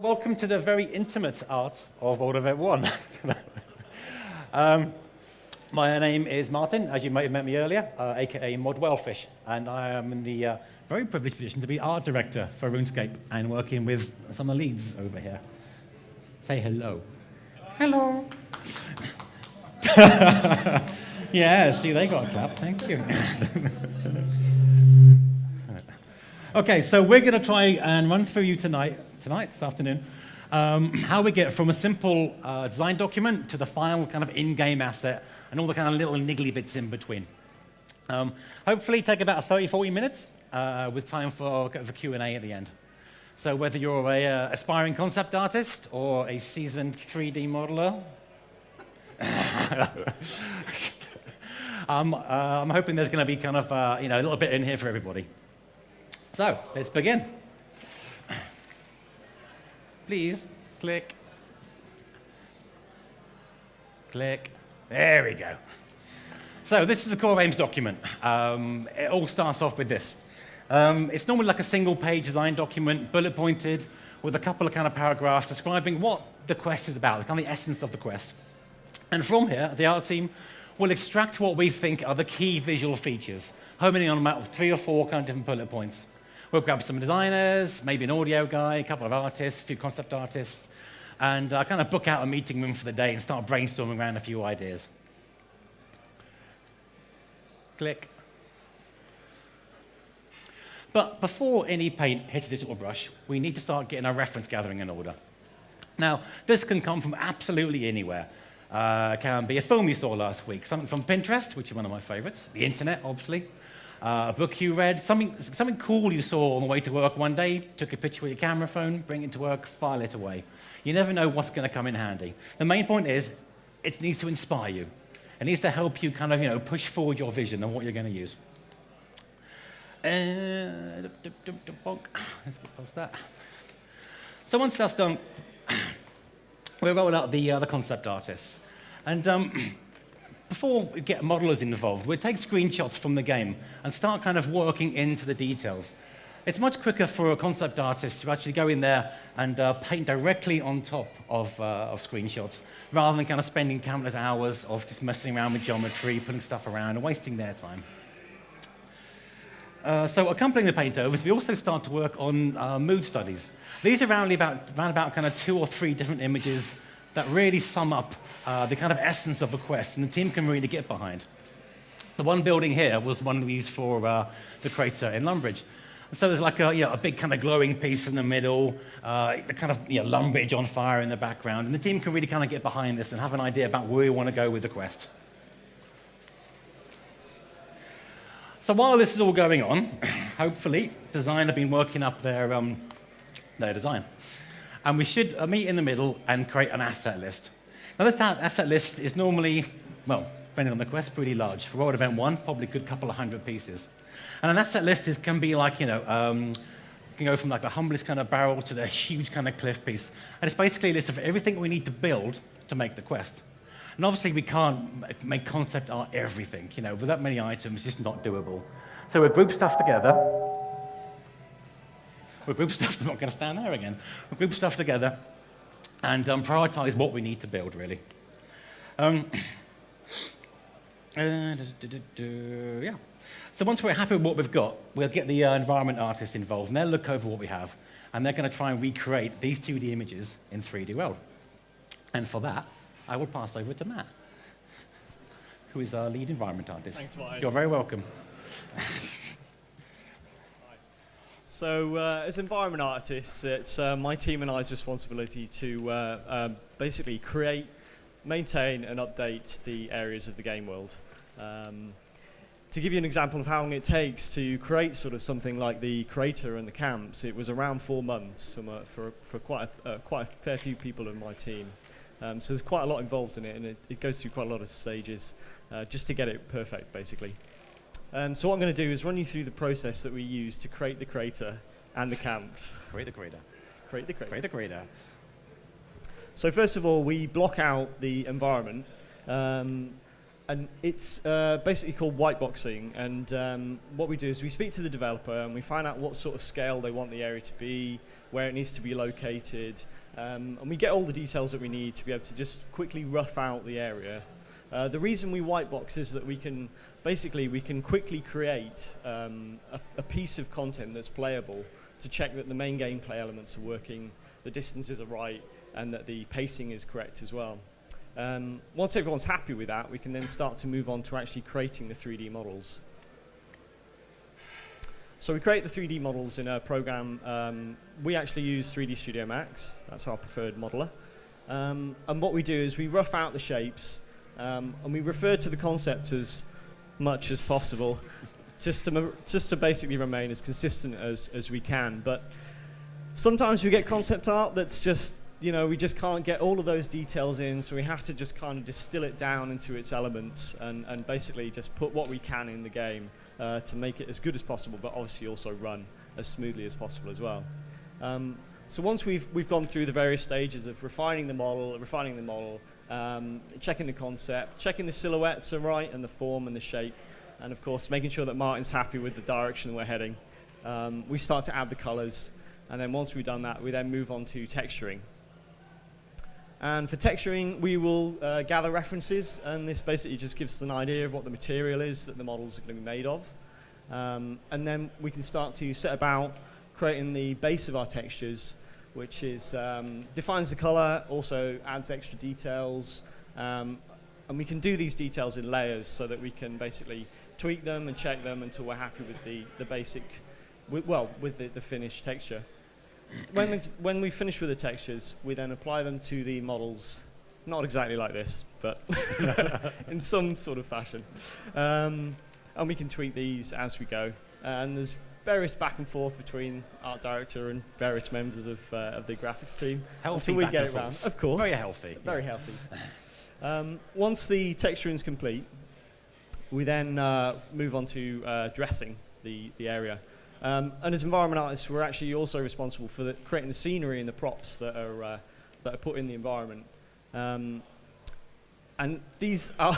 Welcome to the very intimate art of World Event 1. My name is Martin, as you might have met me earlier, aka Mod Wellfish, and I am in the very privileged position to be art director for RuneScape and working with some of the leads over here. Say hello. Hello. Yeah, see, they got a clap. Thank you. Okay, so we're going to try and run through you this afternoon, how we get from a simple design document to the final kind of in-game asset and all the kind of little niggly bits in between. Hopefully take about 30-40 minutes with time for Q&A at the end. So whether you're a aspiring concept artist or a seasoned 3D modeler, I'm hoping there's going to be kind of a little bit in here for everybody. So let's begin. Please click. Click. There we go. So this is the core aims document. It all starts off with this. It's normally like a single-page design document, bullet-pointed, with a couple of kind of paragraphs describing what the quest is about, the kind of the essence of the quest. And from here, the art team will extract what we think are the key visual features, homing in on about 3 or 4 kind of different bullet points. We'll grab some designers, maybe an audio guy, a couple of artists, a few concept artists, and kind of book out a meeting room for the day and start brainstorming around a few ideas. Click. But before any paint hits a digital brush, we need to start getting our reference gathering in order. Now, this can come from absolutely anywhere. It can be a film you saw last week, something from Pinterest, which is one of my favorites, the internet, obviously. A book you read, something cool you saw on the way to work one day, took a picture with your camera phone, bring it to work, file it away. You never know what's going to come in handy. The main point is, it needs to inspire you. It needs to help you kind of, push forward your vision and what you're going to use. Let's get past that. So once that's done, we'll roll out the concept artists. And before we get modelers involved, we'll take screenshots from the game and start kind of working into the details. It's much quicker for a concept artist to actually go in there and paint directly on top of screenshots, rather than kind of spending countless hours of just messing around with geometry, putting stuff around, and wasting their time. So accompanying the paintovers, we also start to work on mood studies. These are around about kind of 2 or 3 different images that really sum up the kind of essence of a quest, and the team can really get behind. The one building here was one we used for the crater in Lumbridge. And so there's like a big kind of glowing piece in the middle, the kind of Lumbridge on fire in the background, and the team can really kind of get behind this and have an idea about where we want to go with the quest. So while this is all going on, hopefully, design have been working up their design. And we should meet in the middle and create an asset list. Now, this asset list is normally, well, depending on the quest, pretty large. For World Event 1, probably a good couple of 100 pieces. And an asset list can be like, can go from like the humblest kind of barrel to the huge kind of cliff piece. And it's basically a list of everything we need to build to make the quest. And obviously, we can't make concept art everything. With that many items, it's just not doable. So we'll group stuff together. We'll group stuff, I'm not going to stand there again. We'll group stuff together and prioritize what we need to build, really. Yeah. So once we're happy with what we've got, we'll get the environment artists involved, and they'll look over what we have, and they're going to try and recreate these 2D images in 3D world. And for that, I will pass over to Matt, who is our lead environment artist. Thanks, Martin. You're very welcome. So as environment artists, it's my team and I's responsibility to basically create, maintain, and update the areas of the game world. To give you an example of how long it takes to create sort of something like the crater and the camps, it was around 4 months for quite a fair few people in my team. So there's quite a lot involved in it, and it goes through quite a lot of stages just to get it perfect, basically. So what I'm going to do is run you through the process that we use to create the crater and the camps. Create the crater. Create the crater. Create the crater. So first of all, we block out the environment. and it's basically called whiteboxing. And what we do is we speak to the developer and we find out what sort of scale they want the area to be, where it needs to be located, and we get all the details that we need to be able to just quickly rough out the area. The reason we whitebox is that we can quickly create a piece of content that's playable to check that the main gameplay elements are working, the distances are right, and that the pacing is correct as well. Once everyone's happy with that, we can then start to move on to actually creating the 3D models. So we create the 3D models in a program. We actually use 3D Studio Max. That's our preferred modeler. And what we do is we rough out the shapes, and we refer to the concept as much as possible, just to basically remain as consistent as we can. But sometimes we get concept art that's just, we just can't get all of those details in, so we have to just kind of distill it down into its elements and basically just put what we can in the game to make it as good as possible, but obviously also run as smoothly as possible as well. So once we've gone through the various stages of refining the model, checking the concept, checking the silhouettes are right, and the form and the shape, and of course making sure that Martin's happy with the direction we're heading, we start to add the colors, and then once we've done that, we then move on to texturing. And for texturing, we will gather references, and this basically just gives us an idea of what the material is that the models are going to be made of. And then we can start to set about creating the base of our textures, which is defines the color, also adds extra details, and we can do these details in layers so that we can basically tweak them and check them until we're happy with the basic, with the finished texture. When we finish with the textures, we then apply them to the models, not exactly like this, but in some sort of fashion. And we can tweak these as we go. And there's various back and forth between art director and various members of the graphics team Healthy until we back get and it round. forth. Of course. Very healthy. Very healthy. Once the texturing is complete, we then move on to dressing the area. And as environment artists, we're actually also responsible for creating the scenery and the props that are put in the environment. And these are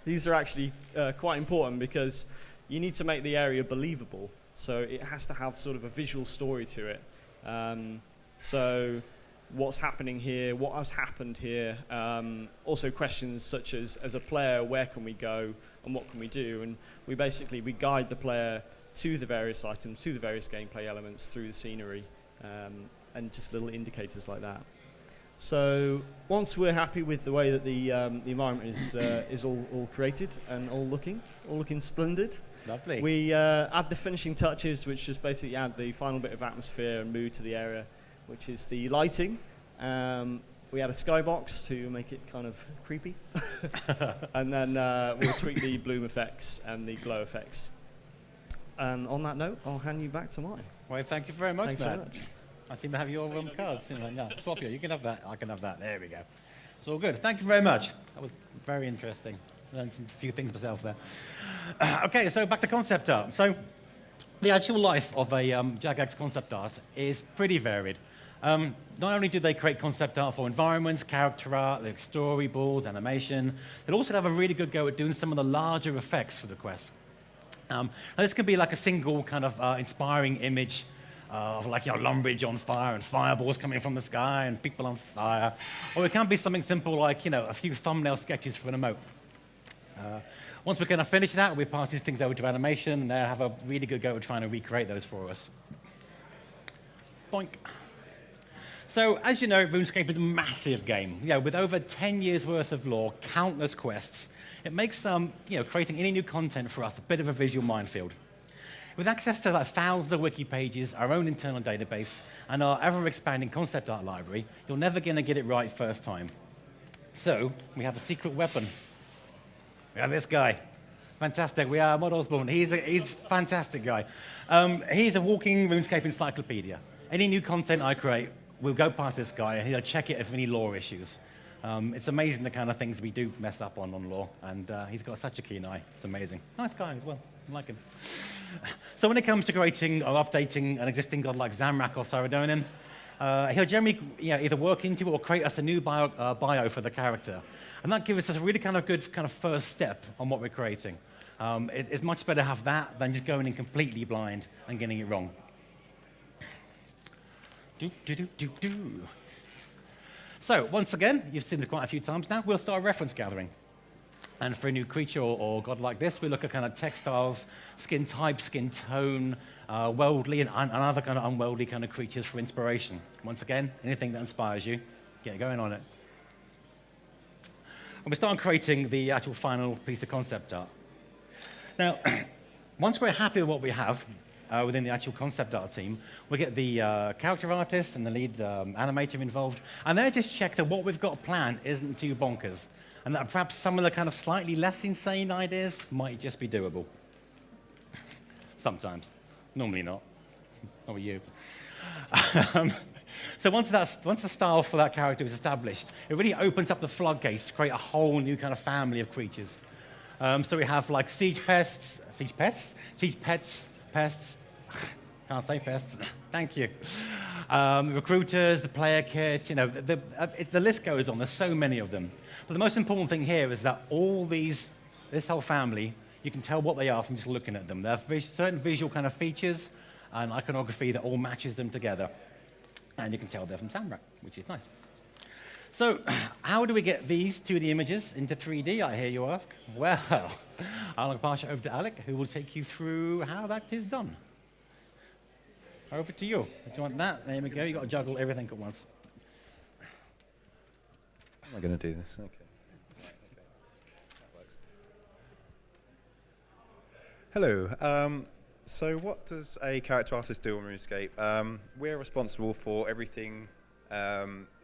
these are actually quite important because you need to make the area believable. So it has to have sort of a visual story to it. So what's happening here? What has happened here? Also questions such as a player, where can we go and what can we do? And we guide the player to the various items, to the various gameplay elements through the scenery, and just little indicators like that. So once we're happy with the way that the environment is all created and all looking splendid, Lovely. we add the finishing touches, which just basically add the final bit of atmosphere and mood to the area, which is the lighting. We add a skybox to make it kind of creepy, and then we'll tweak the bloom effects and the glow effects. And on that note, I'll hand you back to Martin. Well, thank you very much, Thanks Matt. very much. I seem to have your cards. No, swap you. You can have that. I can have that. There we go. It's all good. Thank you very much. That was very interesting. Learned a few things myself there. Okay, so back to concept art. So the actual life of a Jagex concept art is pretty varied. Not only do they create concept art for environments, character art, like storyboards, animation, they also have a really good go at doing some of the larger effects for the quest. Now this can be like a single kind of inspiring image of like, Lumbridge on fire and fireballs coming from the sky and people on fire. Or it can be something simple like, a few thumbnail sketches for an emote. Once we're going to finish that, we pass these things over to animation and they'll have a really good go at trying to recreate those for us. Boink. So, as you know, RuneScape is a massive game. With over 10 years worth of lore, countless quests, it makes creating any new content for us a bit of a visual minefield. With access to thousands of wiki pages, our own internal database, and our ever-expanding concept art library, you're never going to get it right first time. So, we have a secret weapon. We have this guy. Fantastic. We are Mod Osborne. He's a fantastic guy. He's a walking RuneScape encyclopedia. Any new content I create, we'll go past this guy and he'll check it if any lore issues. It's amazing the kind of things we do mess up on lore, and he's got such a keen eye. It's amazing. Nice guy as well. I like him. So when it comes to creating or updating an existing god like Zamorak or Saradomin, He'll generally either work into or create us a new bio for the character. And that gives us a really kind of good kind of first step on what we're creating. It's much better to have that than just going in completely blind and getting it wrong. So once again, you've seen it quite a few times now, we'll start reference gathering. And for a new creature or god like this, we look at kind of textiles, skin type, skin tone, worldly and other kind of unworldly kind of creatures for inspiration. Once again, anything that inspires you, get going on it. And we start creating the actual final piece of concept art. Now, once we're happy with what we have within the actual concept art team, we get the character artist and the lead animator involved, and they just check that what we've got planned isn't too bonkers, and that perhaps some of the kind of slightly less insane ideas might just be doable. Sometimes. Normally not. How are you? So once the style for that character is established, it really opens up the floodgates to create a whole new kind of family of creatures. So we have like siege pets, pests, can't say pests, thank you. Recruiters, the player kit, the list goes on, there's so many of them. But the most important thing here is that this whole family, you can tell what they are from just looking at them. There are certain visual kind of features and iconography that all matches them together. And you can tell they're from Zamorak, which is nice. So how do we get these 2D images into 3D, I hear you ask? Well, I'll pass it over to Alec, who will take you through how that is done. Over to you. Do you want that? There we go. You've got to juggle everything at once. How am I going to do this? Okay. That works. Hello. So what does a character artist do on RuneScape? We're responsible for everything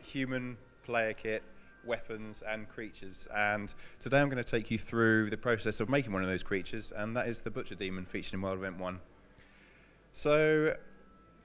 human, player kit, weapons, and creatures. And today I'm going to take you through the process of making one of those creatures, and that is the Butcher Demon featured in World Event 1. So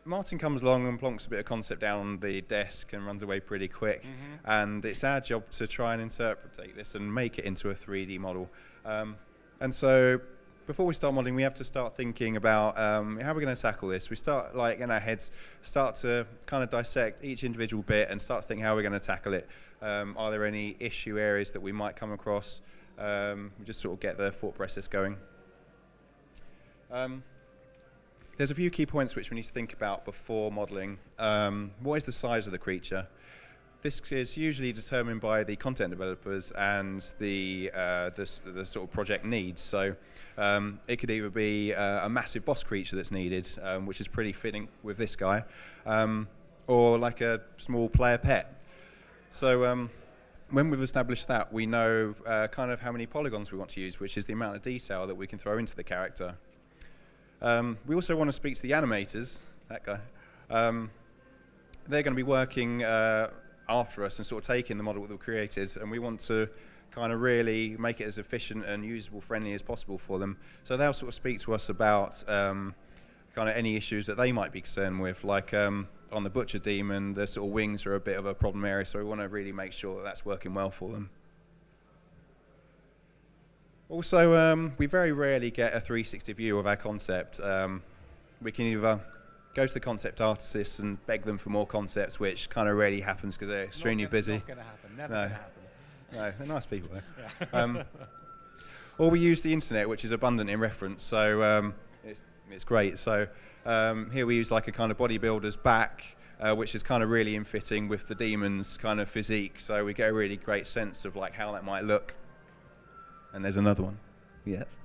Martin comes along and plonks a bit of concept down on the desk and runs away pretty quick. And it's our job to try and interpret this and make it into a 3D model. And so before we start modeling, we have to start thinking about how we're going to tackle this. We start in our heads, start to kind of dissect each individual bit and start thinking how we're going to tackle it. Are there any issue areas that we might come across? We just sort of get the thought process going. There's a few key points which we need to think about before modeling. What is the size of the creature? This is usually determined by the content developers and the sort of project needs. So it could either be a massive boss creature that's needed, which is pretty fitting with this guy, or like a small player pet. So when we've established that, we know kind of how many polygons we want to use, which is the amount of detail that we can throw into the character. We also want to speak to the animators, that guy. They're going to be working after us and sort of taking the model that we've created, and we want to kind of really make it as efficient and usable friendly as possible for them. So they'll sort of speak to us about kind of any issues that they might be concerned with, like on the Butcher Demon, the sort of wings are a bit of a problem area, so we want to really make sure that that's working well for them. Also, we very rarely get a 360 view of our concept. We can either go to the concept artists and beg them for more concepts, which kind of rarely happens because they're extremely busy. Not going to happen. Never going to happen. No, they're nice people though. Yeah. Or we use the internet, which is abundant in reference, so it's great. So here we use like a kind of bodybuilder's back, which is kind of really in fitting with the demon's kind of physique, so we get a really great sense of like how that might look. And there's another one. Yes.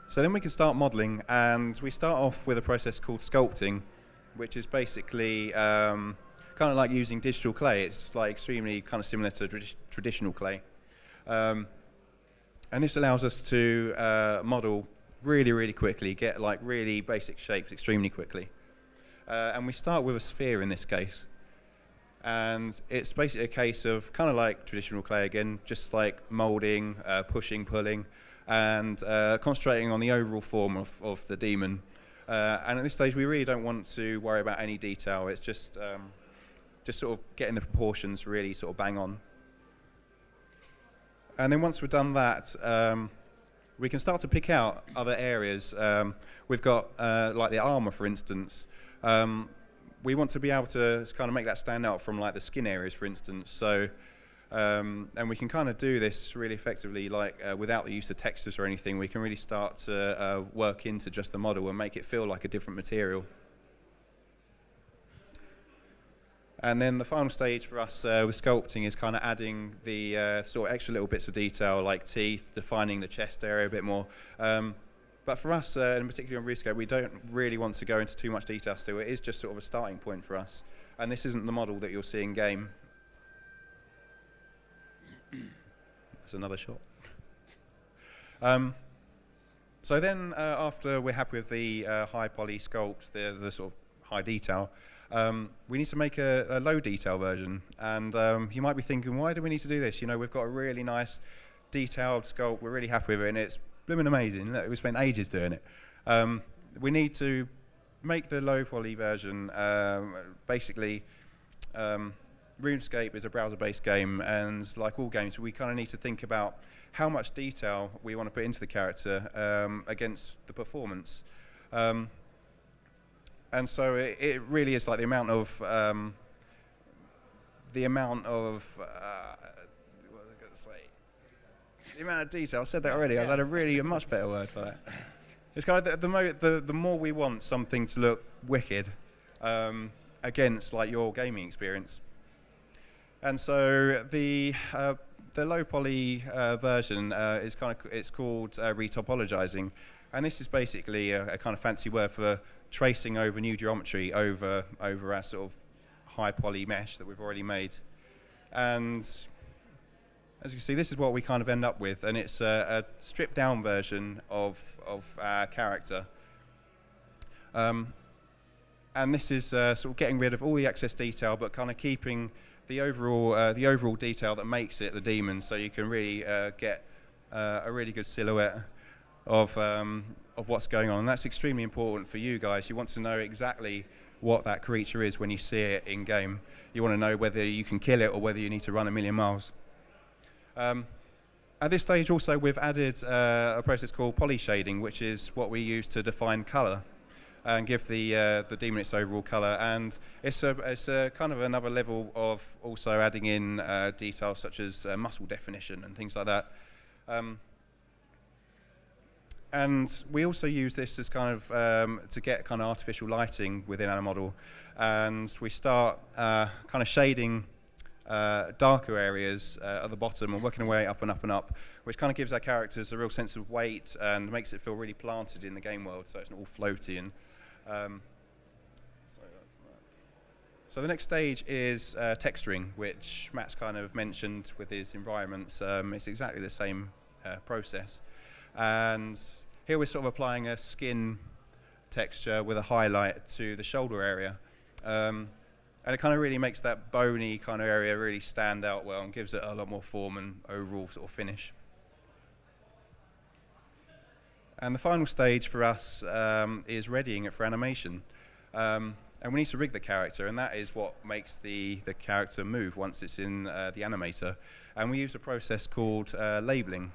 So then we can start modeling, and we start off with a process called sculpting, which is basically kind of like using digital clay. It's like extremely kind of similar to traditional clay. And this allows us to model really, really quickly, get like really basic shapes extremely quickly. And we start with a sphere in this case. And it's basically a case of kind of like traditional clay again, just like molding, pushing, pulling, and concentrating on the overall form of the demon. And at this stage, we really don't want to worry about any detail. It's just sort of getting the proportions really sort of bang on. And then once we've done that, we can start to pick out other areas. We've got like the armor, for instance. We want to be able to kind of make that stand out from like the skin areas, for instance. So, and we can kind of do this really effectively, like without the use of textures or anything. We can really start to work into just the model and make it feel like a different material. And then the final stage for us with sculpting is kind of adding the sort of extra little bits of detail like teeth, defining the chest area a bit more. But for us, in particular on RuneScape, we don't really want to go into too much detail still. It is just sort of a starting point for us. And this isn't the model that you'll see in game. That's another shot. So then, after we're happy with the high poly sculpt, the sort of high detail, we need to make a low detail version. And you might be thinking, why do we need to do this? You know, we've got a really nice detailed sculpt. We're really happy with it, and it's blooming amazing. Look, we spent ages doing it. We need to make the low poly version. Basically, RuneScape is a browser-based game, and like all games, we kind of need to think about how much detail we want to put into the character against the performance. And so it really is like the amount of what was I going to say? The amount of detail. I said that already. I've had a much better word for that. It's kind of the more we want something to look wicked against like your gaming experience. And so the low poly version is it's called retopologizing, and this is basically a kind of fancy word for tracing over new geometry over our sort of high poly mesh that we've already made. And as you can see, this is what we kind of end up with, and it's a stripped down version of our character. And this is sort of getting rid of all the excess detail, but kind of keeping the overall detail that makes it the demon, so you can really get a really good silhouette of what's going on. And that's extremely important for you guys. You want to know exactly what that creature is when you see it in game. You want to know whether you can kill it or whether you need to run a million miles. At this stage also we've added a process called poly shading, which is what we use to define color and give the demon its overall color. And it's a kind of another level of also adding in details such as muscle definition and things like that. And we also use this as kind of to get kind of artificial lighting within our model, and we start kind of shading darker areas at the bottom and working our way up and up and up, which kind of gives our characters a real sense of weight and makes it feel really planted in the game world, so it's not all floaty. And so the next stage is texturing, which Matt's kind of mentioned with his environments. It's exactly the same process. And here we're sort of applying a skin texture with a highlight to the shoulder area. And it kind of really makes that bony kind of area really stand out well and gives it a lot more form and overall sort of finish. And the final stage for us is readying it for animation. And we need to rig the character, and that is what makes the character move once it's in the animator. And we use a process called labeling.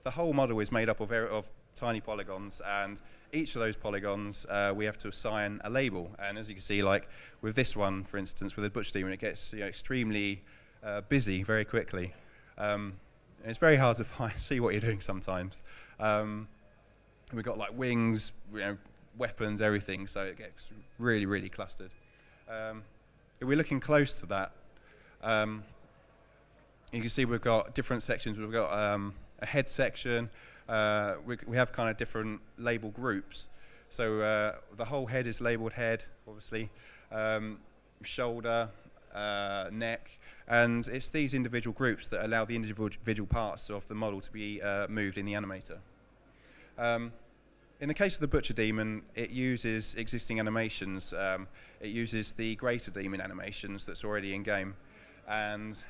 The whole model is made up of tiny polygons, and each of those polygons we have to assign a label. And as you can see, like with this one, for instance, with the Butcher Demon, it gets extremely busy very quickly. And it's very hard to see what you're doing sometimes. We've got like wings, weapons, everything, so it gets really, really clustered. If we're looking close to that, you can see we've got different sections. We've got a head section. We have kind of different label groups. So the whole head is labeled head, obviously, shoulder, neck, and it's these individual groups that allow the individual parts of the model to be moved in the animator. In the case of the Butcher Demon, it uses existing animations. It uses the Greater Demon animations that's already in game. And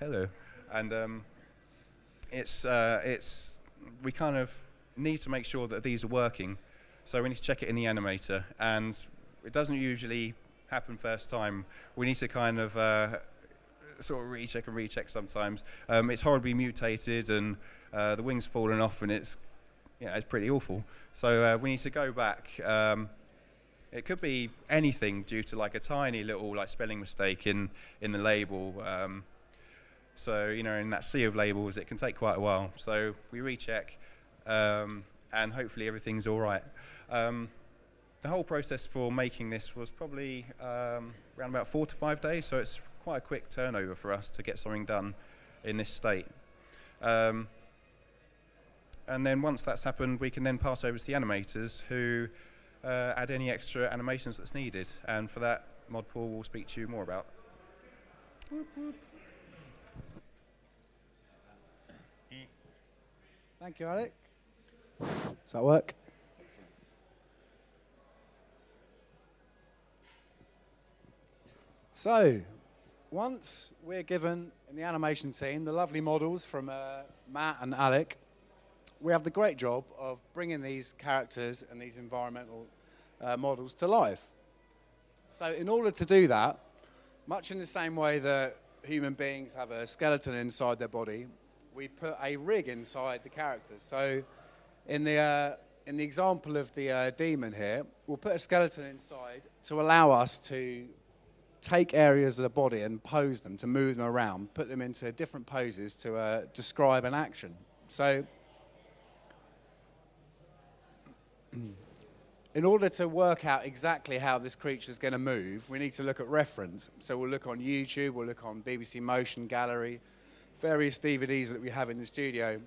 we kind of need to make sure that these are working, so we need to check it in the animator, and it doesn't usually happen first time. We need to kind of sort of recheck and recheck sometimes. It's horribly mutated, and the wings fallen off, and it's pretty awful. So we need to go back It could be anything due to like a tiny little like spelling mistake in the label. So, you know, in that sea of labels, it can take quite a while. So we recheck, and hopefully everything's all right. The whole process for making this was probably around about 4 to 5 days, so it's quite a quick turnover for us to get something done in this state. And then once that's happened, we can then pass over to the animators who add any extra animations that's needed. And for that, Mod Paul will speak to you more about. Whoop, whoop. Thank you, Alec. Does that work? So, once we're given, in the animation team, the lovely models from Matt and Alec, we have the great job of bringing these characters and these environmental models to life. So in order to do that, much in the same way that human beings have a skeleton inside their body, we put a rig inside the characters. So in the example of the demon here, we'll put a skeleton inside to allow us to take areas of the body and pose them, to move them around, put them into different poses to describe an action. So in order to work out exactly how this creature is going to move, we need to look at reference. So we'll look on YouTube, we'll look on BBC Motion Gallery, various DVDs that we have in the studio.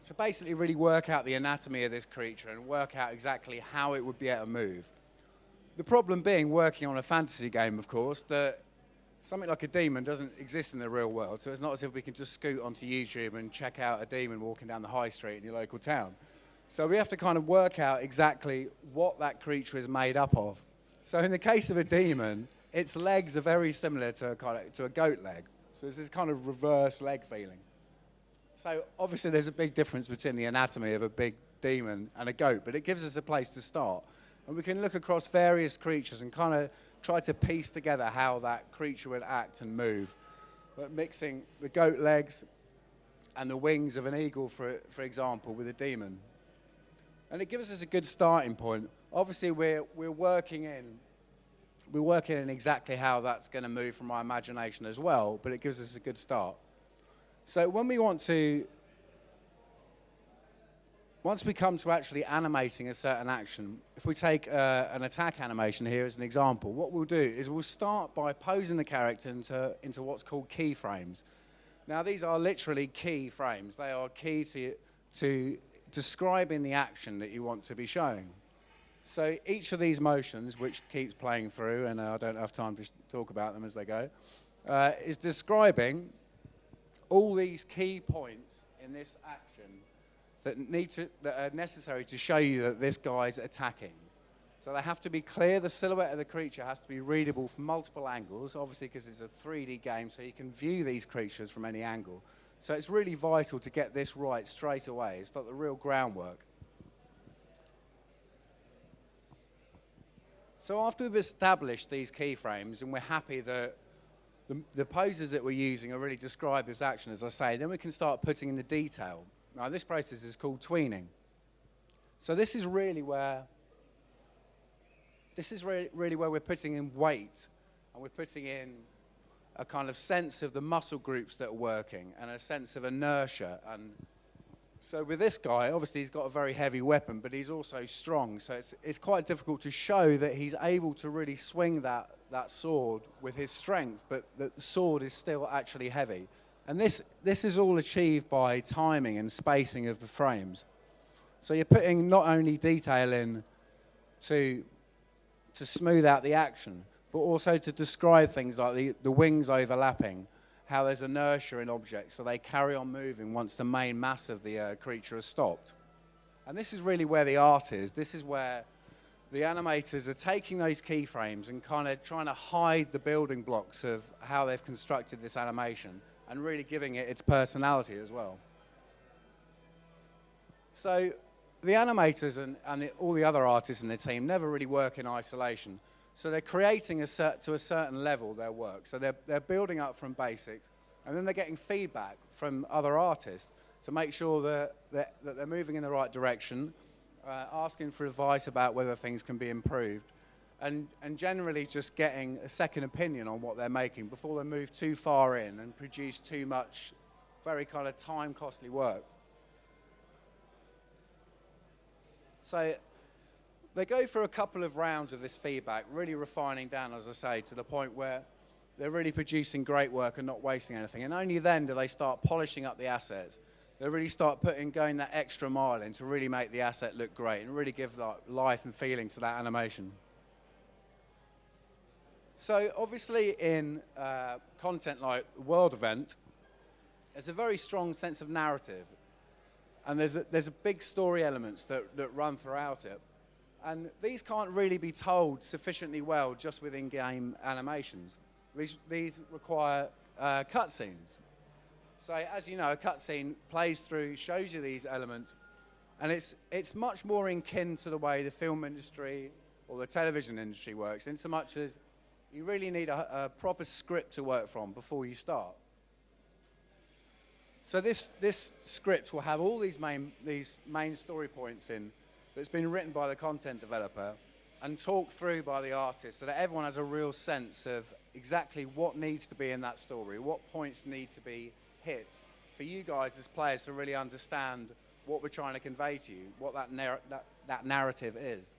So basically really work out the anatomy of this creature and work out exactly how it would be able to move. The problem being, working on a fantasy game, of course, that something like a demon doesn't exist in the real world. So it's not as if we can just scoot onto YouTube and check out a demon walking down the high street in your local town. So we have to kind of work out exactly what that creature is made up of. So in the case of a demon, its legs are very similar to a goat leg. So it's this kind of reverse leg feeling. So obviously there's a big difference between the anatomy of a big demon and a goat, but it gives us a place to start. And we can look across various creatures and kind of try to piece together how that creature would act and move. But mixing the goat legs and the wings of an eagle, for example, with a demon. And it gives us a good starting point. Obviously, we're working in exactly how that's going to move from our imagination as well, but it gives us a good start. So once we come to actually animating a certain action, if we take an attack animation here as an example, what we'll do is we'll start by posing the character into what's called keyframes. Now, these are literally key frames. They are key to describing the action that you want to be showing. So each of these motions, which keeps playing through, and I don't have time to talk about them as they go, is describing all these key points in this action that are necessary to show you that this guy's attacking. So they have to be clear. The silhouette of the creature has to be readable from multiple angles, obviously because it's a 3D game, so you can view these creatures from any angle. So it's really vital to get this right straight away. It's like the real groundwork. So after we've established these keyframes and we're happy that the poses that we're using are really described this action, as I say, then we can start putting in the detail. Now, this process is called tweening. So this is really where we're putting in weight, and we're putting in a kind of sense of the muscle groups that are working and a sense of inertia. And so with this guy, obviously he's got a very heavy weapon, but he's also strong. So it's quite difficult to show that he's able to really swing that sword with his strength, but the sword is still actually heavy. And this is all achieved by timing and spacing of the frames. So you're putting not only detail in to smooth out the action, but also to describe things like the wings overlapping, how there's inertia in objects, so they carry on moving once the main mass of the creature has stopped. And this is really where the art is. This is where the animators are taking those keyframes and kind of trying to hide the building blocks of how they've constructed this animation and really giving it its personality as well. So the animators and all the other artists in the team never really work in isolation. So they're creating to a certain level their work. So they're building up from basics, and then they're getting feedback from other artists to make sure that they're moving in the right direction, asking for advice about whether things can be improved. and generally just getting a second opinion on what they're making before they move too far in and produce too much very kind of time-costly work. So they go through a couple of rounds of this feedback, really refining down, as I say, to the point where they're really producing great work and not wasting anything. And only then do they start polishing up the assets. They really start going that extra mile in to really make the asset look great and really give life and feeling to that animation. So obviously in content like the World Event, there's a very strong sense of narrative. And there's a big story elements that run throughout it. And these can't really be told sufficiently well just with in-game animations. These require cutscenes. So as you know, a cutscene plays through, shows you these elements, and it's much more in kin to the way the film industry or the television industry works, in so much as you really need a proper script to work from before you start. So this script will have all these main story points in that's been written by the content developer and talked through by the artist so that everyone has a real sense of exactly what needs to be in that story, what points need to be hit for you guys as players to really understand what we're trying to convey to you, what that narrative is.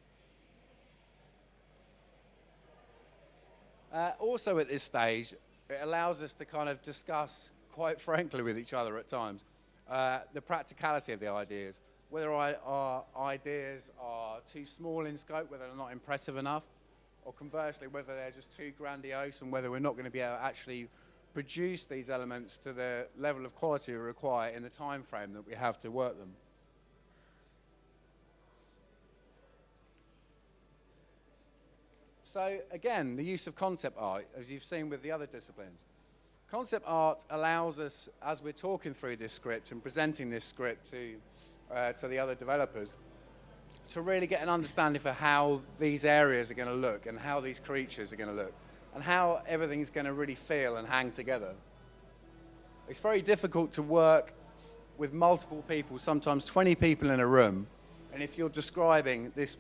Also at this stage, it allows us to kind of discuss quite frankly with each other at times the practicality of the ideas, whether our ideas are too small in scope, whether they're not impressive enough, or conversely, whether they're just too grandiose and whether we're not going to be able to actually produce these elements to the level of quality we require in the time frame that we have to work them. So again, the use of concept art, as you've seen with the other disciplines. Concept art allows us, as we're talking through this script and presenting this script to the other developers, to really get an understanding for how these areas are going to look and how these creatures are going to look and how everything's going to really feel and hang together. It's very difficult to work with multiple people, sometimes 20 people in a room, and if you're describing this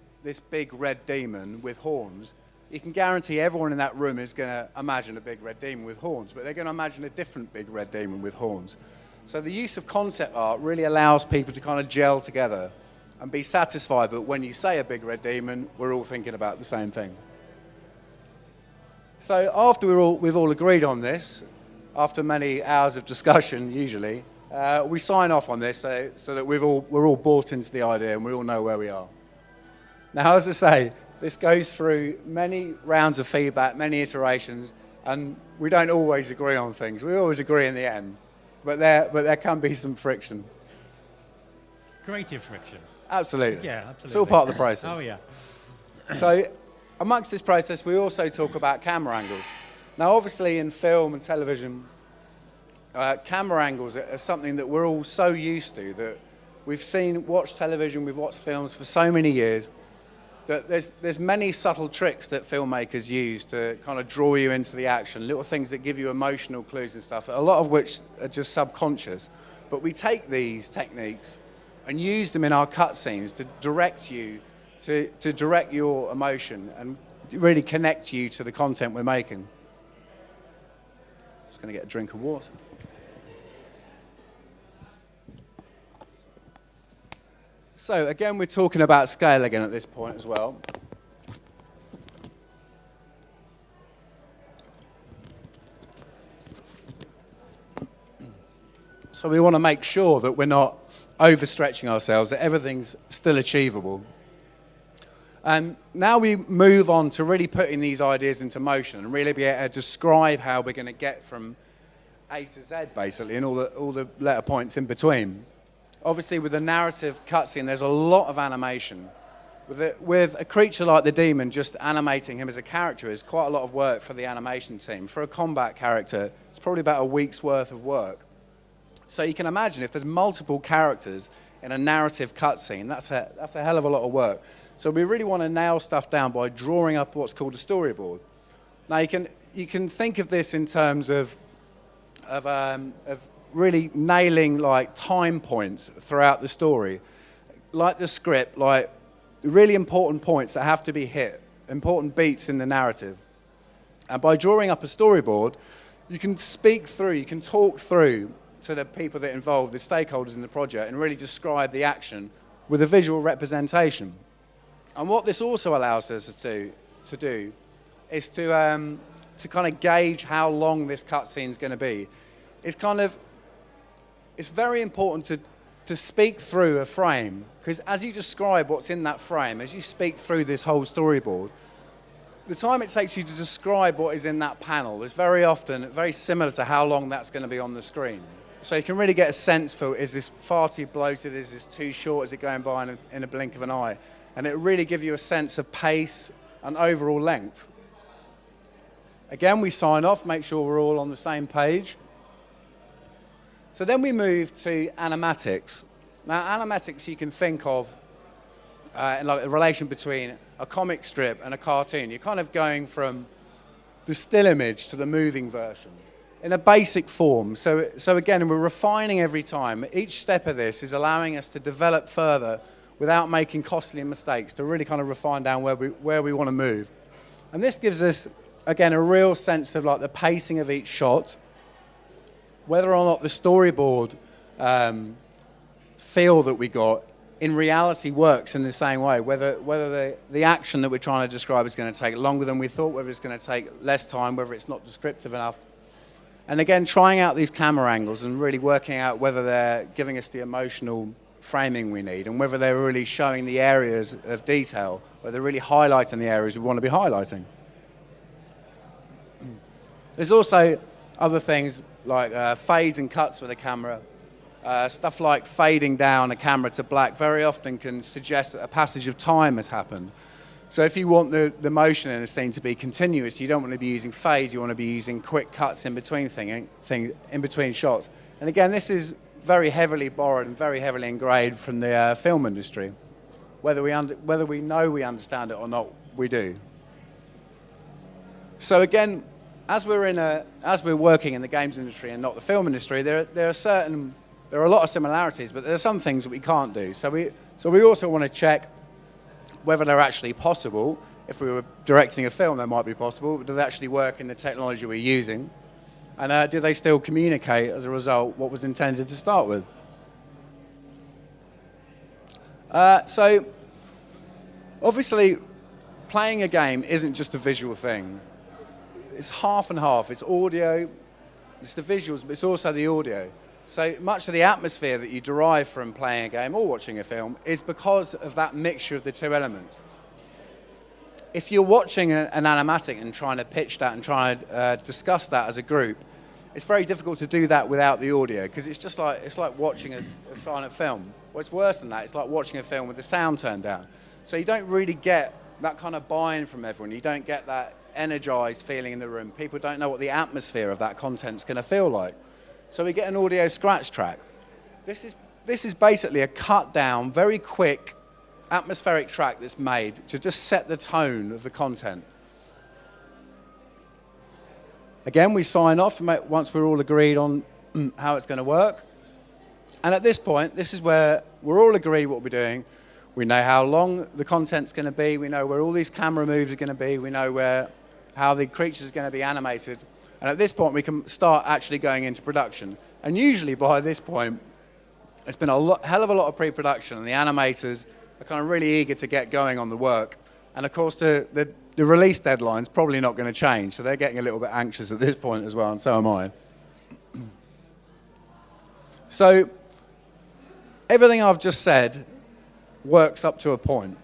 big red demon with horns, you can guarantee everyone in that room is going to imagine a big red demon with horns, but they're going to imagine a different big red demon with horns. So the use of concept art really allows people to kind of gel together and be satisfied that when you say a big red demon, we're all thinking about the same thing. So after we've all agreed on this, after many hours of discussion usually, we sign off on this so that we're all bought into the idea and we all know where we are. Now, as I say, this goes through many rounds of feedback, many iterations, and we don't always agree on things. We always agree in the end, but there can be some friction. Creative friction. Absolutely. Yeah, absolutely. It's all part of the process. Oh, yeah. So amongst this process, we also talk about camera angles. Now, obviously, in film and television, camera angles are something that we're all so used to, that we've watched television, we've watched films for so many years, that there's many subtle tricks that filmmakers use to kind of draw you into the action, little things that give you emotional clues and stuff, a lot of which are just subconscious. But we take these techniques and use them in our cutscenes to direct you, to direct your emotion and really connect you to the content we're making. Just going to get a drink of water. So again, we're talking about scale again at this point as well. So we want to make sure that we're not overstretching ourselves, that everything's still achievable. And now we move on to really putting these ideas into motion and really be able to describe how we're going to get from A to Z, basically, and all the letter points in between. Obviously, with the narrative cutscene, there's a lot of animation. With a creature like the demon, just animating him as a character is quite a lot of work for the animation team. For a combat character, it's probably about a week's worth of work. So you can imagine if there's multiple characters in a narrative cutscene, that's a hell of a lot of work. So we really want to nail stuff down by drawing up what's called a storyboard. Now you can think of this in terms of really nailing like time points throughout the story, like the script, like really important points that have to be hit important beats in the narrative. And by drawing up a storyboard, you can speak through, you can talk through to the people that are involved, the stakeholders in the project, and really describe the action with a visual representation. And what this also allows us to do is to kind of gauge how long this cutscene is going to be. It's very important to speak through a frame, because as you describe what's in that frame, as you speak through this whole storyboard, the time it takes you to describe what is in that panel is very often very similar to how long that's going to be on the screen. So you can really get a sense for, is this far too bloated, is this too short, is it going by in a blink of an eye? And it really gives you a sense of pace and overall length. Again, we sign off, make sure we're all on the same page. So then we move to animatics. Now, animatics you can think of in like a relation between a comic strip and a cartoon. You're kind of going from the still image to the moving version in a basic form. So again, we're refining every time. Each step of this is allowing us to develop further without making costly mistakes, to really kind of refine down where we want to move. And this gives us, again, a real sense of like the pacing of each shot, whether or not the storyboard feel that we got in reality works in the same way, whether the action that we're trying to describe is going to take longer than we thought, whether it's going to take less time, whether it's not descriptive enough. And again, trying out these camera angles and really working out whether they're giving us the emotional framing we need and whether they're really showing the areas of detail, whether they're really highlighting the areas we want to be highlighting. There's also other things like fades and cuts with the camera. Stuff like fading down a camera to black very often can suggest that a passage of time has happened. So if you want the motion in a scene to be continuous, you don't want to be using fades, you want to be using quick cuts in between in between shots. And again, this is very heavily borrowed and very heavily ingrained from the film industry. Whether we know we understand it or not, we do. So again, as we're working in the games industry and not the film industry, there are a lot of similarities, but there are some things that we can't do. So we also want to check whether they're actually possible. If we were directing a film, that might be possible, but do they actually work in the technology we're using? And do they still communicate, as a result, what was intended to start with? So, obviously, playing a game isn't just a visual thing. It's half and half. It's audio, it's the visuals, but it's also the audio. So much of the atmosphere that you derive from playing a game or watching a film is because of that mixture of the two elements. If you're watching an animatic and trying to pitch that and trying to discuss that as a group, it's very difficult to do that without the audio, because it's like watching a silent film. Well, it's worse than that. It's like watching a film with the sound turned down. So you don't really get that kind of buy-in from everyone. You don't get that energized feeling in the room. People don't know what the atmosphere of that content's going to feel like. So we get an audio scratch track. This is basically a cut down, very quick, atmospheric track that's made to just set the tone of the content. Again, we sign off once we're all agreed on how it's going to work. And at this point, this is where we're all agreed what we're doing. We know how long the content's going to be. We know where all these camera moves are going to be. We know how the creature's going to be animated. And at this point, we can start actually going into production. And usually by this point, it's been hell of a lot of pre-production, and the animators are kind of really eager to get going on the work. And of course, the release deadline's probably not going to change, so they're getting a little bit anxious at this point as well, and so am I. So everything I've just said works up to a point.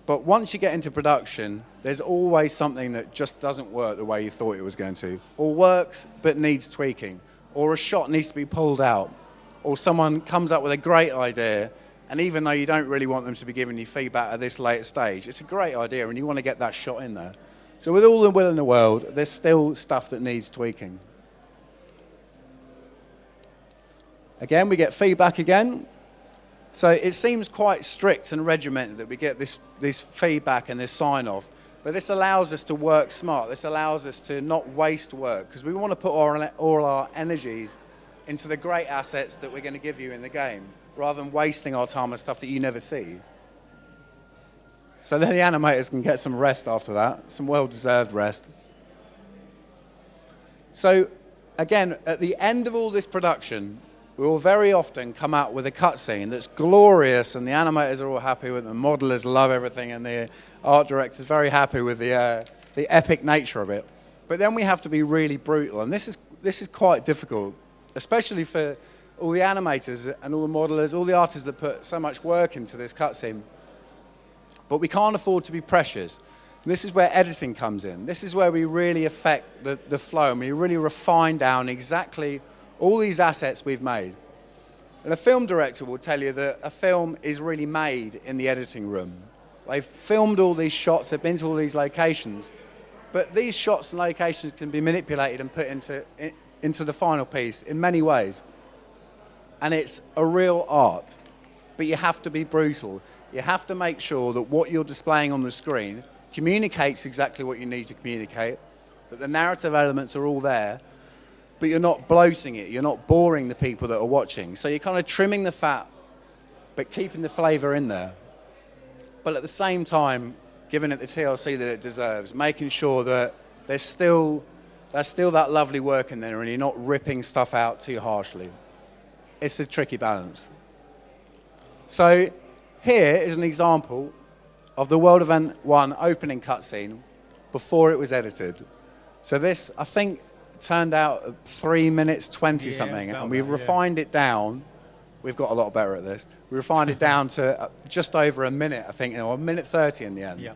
But once you get into production, there's always something that just doesn't work the way you thought it was going to, or works but needs tweaking, or a shot needs to be pulled out, or someone comes up with a great idea, and even though you don't really want them to be giving you feedback at this late stage, it's a great idea and you want to get that shot in there. So with all the will in the world, there's still stuff that needs tweaking. Again, we get feedback again. So it seems quite strict and regimented that we get this feedback and this sign-off, but this allows us to work smart. This allows us to not waste work, because we want to put all our energies into the great assets that we're going to give you in the game, rather than wasting our time on stuff that you never see. So then the animators can get some rest after that, some well-deserved rest. So again, at the end of all this production, we will very often come out with a cutscene that's glorious, and the animators are all happy with it, the modelers love everything, and the art director's very happy with the epic nature of it. But then we have to be really brutal, and this is quite difficult, especially for all the animators and all the modelers, all the artists that put so much work into this cutscene. But we can't afford to be precious. And this is where editing comes in. This is where we really affect the flow, and we really refine down exactly all these assets we've made. And a film director will tell you that a film is really made in the editing room. They've filmed all these shots, they've been to all these locations, but these shots and locations can be manipulated and put into the final piece in many ways. And it's a real art, but you have to be brutal. You have to make sure that what you're displaying on the screen communicates exactly what you need to communicate, that the narrative elements are all there, but you're not bloating it, you're not boring the people that are watching. So you're kind of trimming the fat, but keeping the flavor in there. But at the same time, giving it the TLC that it deserves, making sure that there's still that lovely work in there and you're not ripping stuff out too harshly. It's a tricky balance. So here is an example of the World Event 1 opening cutscene before it was edited. So this, I think, turned out at 3 minutes 20 something, and we've refined it down. We've got a lot better at this. We refined it down to just over a minute, I think, or a minute 30 in the end. Yeah.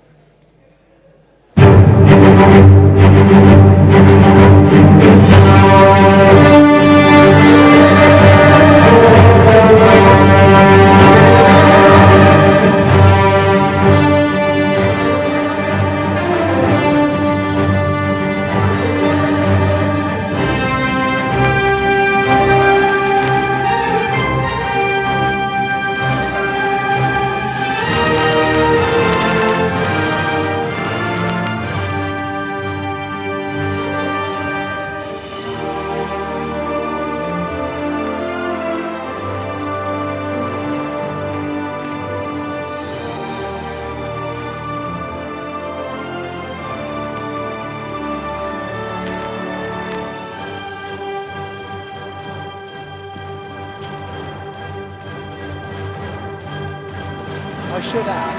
I should add,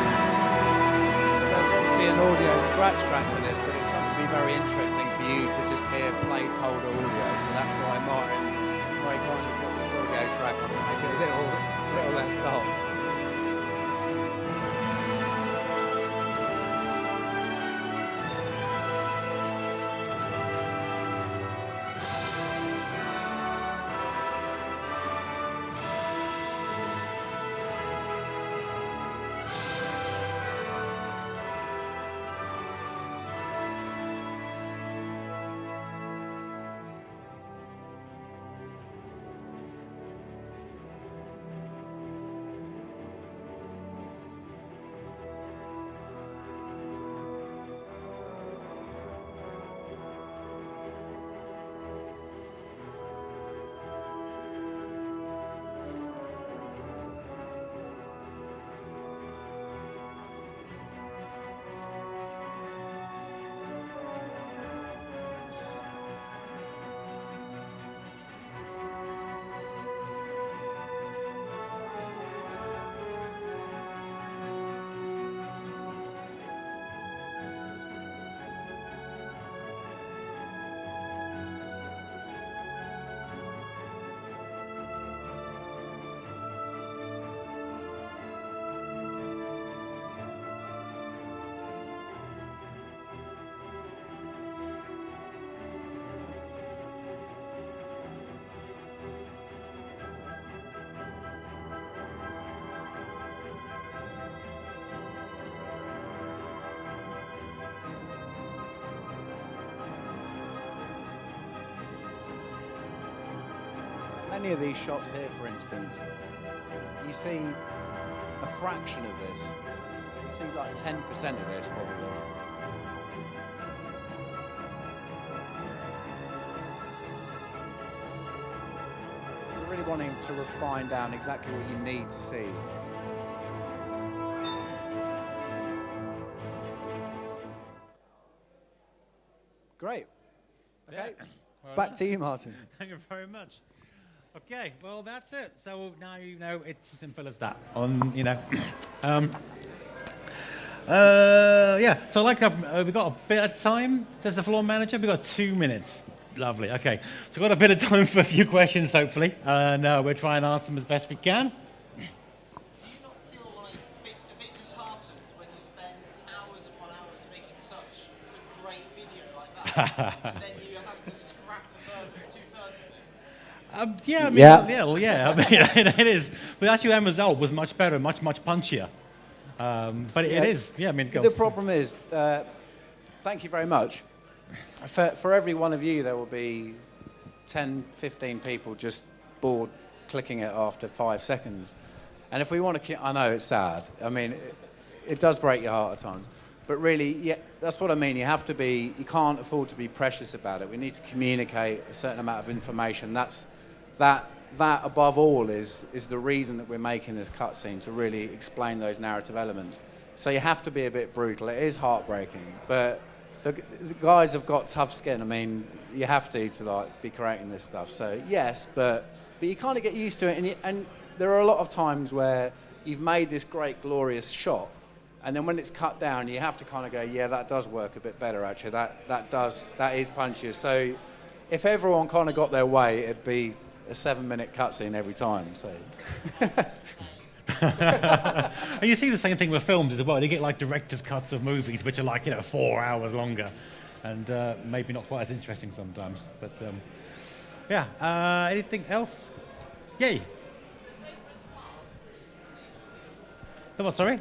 there's obviously an audio scratch track for this, but it's not going to be very interesting for you to just hear placeholder audio, so that's why Martin very kindly put this audio track on to make it a little less dull. Many of these shots here, for instance, you see a fraction of this. You see like 10% of this, probably. So really wanting to refine down exactly what you need to see. Okay. Well Back done. to you, Martin. Thank you very much. Okay, well that's it. So now you know it's as simple as that. On yeah. So like we got a bit of time. Says the floor manager. We got 2 minutes. Lovely. Okay. So we've got a bit of time for a few questions, hopefully, and we'll try and answer them as best we can. Do you not feel like a bit disheartened when you spend hours upon hours making such a great video like that, and then you have to scrap two-thirds of it? Yeah, I mean, Yeah. I mean, it is. But actually, the end result was much better, much punchier. But it is. Yeah, I mean, go. The problem is, thank you very much. For every one of you, there will be 10, 15 people just bored clicking it after 5 seconds. And if we want to, I know it's sad. I mean, it does break your heart at times. But really, yeah, that's what I mean. You can't afford to be precious about it. We need to communicate a certain amount of information. That above all is the reason that we're making this cutscene, to really explain those narrative elements. So you have to be a bit brutal. It is heartbreaking, but the guys have got tough skin. I mean, you have to like be creating this stuff. So yes, but you kind of get used to it, and there are a lot of times where you've made this great glorious shot, and then when it's cut down, you have to kind of go, yeah, that does work a bit better actually. That is punchier. So if everyone kind of got their way, it'd be a 7-minute cutscene every time. So. And you see the same thing with films as well. You get like director's cuts of movies, which are like 4 hours longer, and maybe not quite as interesting sometimes. But yeah, anything else? Yay. The what? Sorry.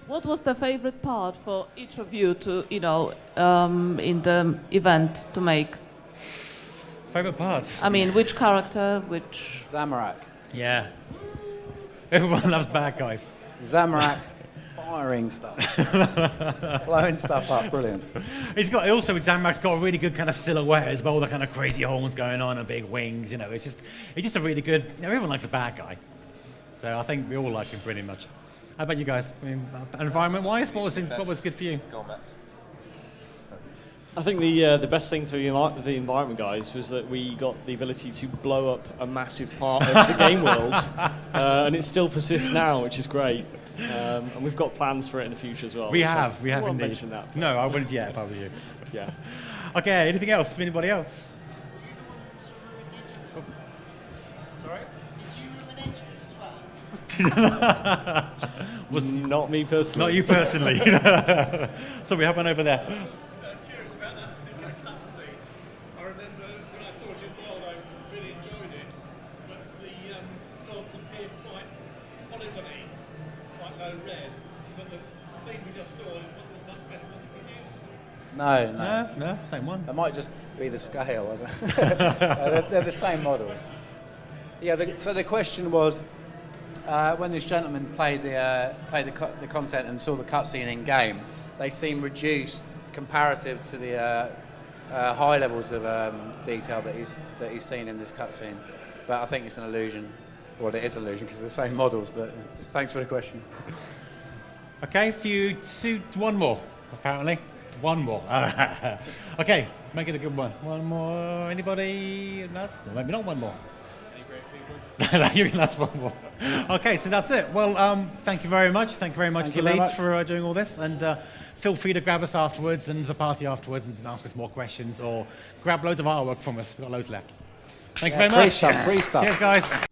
What was the favorite part for each of you to, in the event to make? Favorite parts? I mean, which character, which... Zamorak. Yeah. Everyone loves bad guys. Zamorak firing stuff. Blowing stuff up, brilliant. Also with Zamorak's got a really good kind of silhouette as well, the kind of crazy horns going on and big wings, it's just a really good, everyone likes a bad guy. So I think we all like him pretty much. How about you guys? I mean, environment-wise, what was good for you? Go on, Matt. I think the best thing for the environment guys was that we got the ability to blow up a massive part of the game world, and it still persists now, which is great. And we've got plans for it in the future as well. We have I won't indeed. mention that. No, I wouldn't yet if I were you. Yeah. Okay, anything else? Anybody else? Sorry? Did you ruin entry as well? Was not me personally. Not you personally. So we have one over there. Curious about that particular cutscene. I remember when I saw it in World, I really enjoyed it, but the gods appeared quite polygony, quite low red. But the scene we just saw was much better. Was it produced? No. No, same one. That might just be the scale. They're the same models. Yeah. So the question was, when this gentleman played the content and saw the cutscene in game, they seem reduced comparative to the high levels of detail that he's seen in this cutscene. But I think it's an illusion. Well, it is an illusion because they're the same models. But thanks for the question. Okay, one more, apparently. One more. Okay, make it a good one. One more. Anybody? No, maybe not one more. You can ask one more. Okay, so that's it. Well, thank you very much. Thank you very much, Thank you very Leeds, much. for doing all this. And feel free to grab us afterwards and the party afterwards and ask us more questions or grab loads of artwork from us. We've got loads left. Thank you very much. Free stuff. Cheers, guys.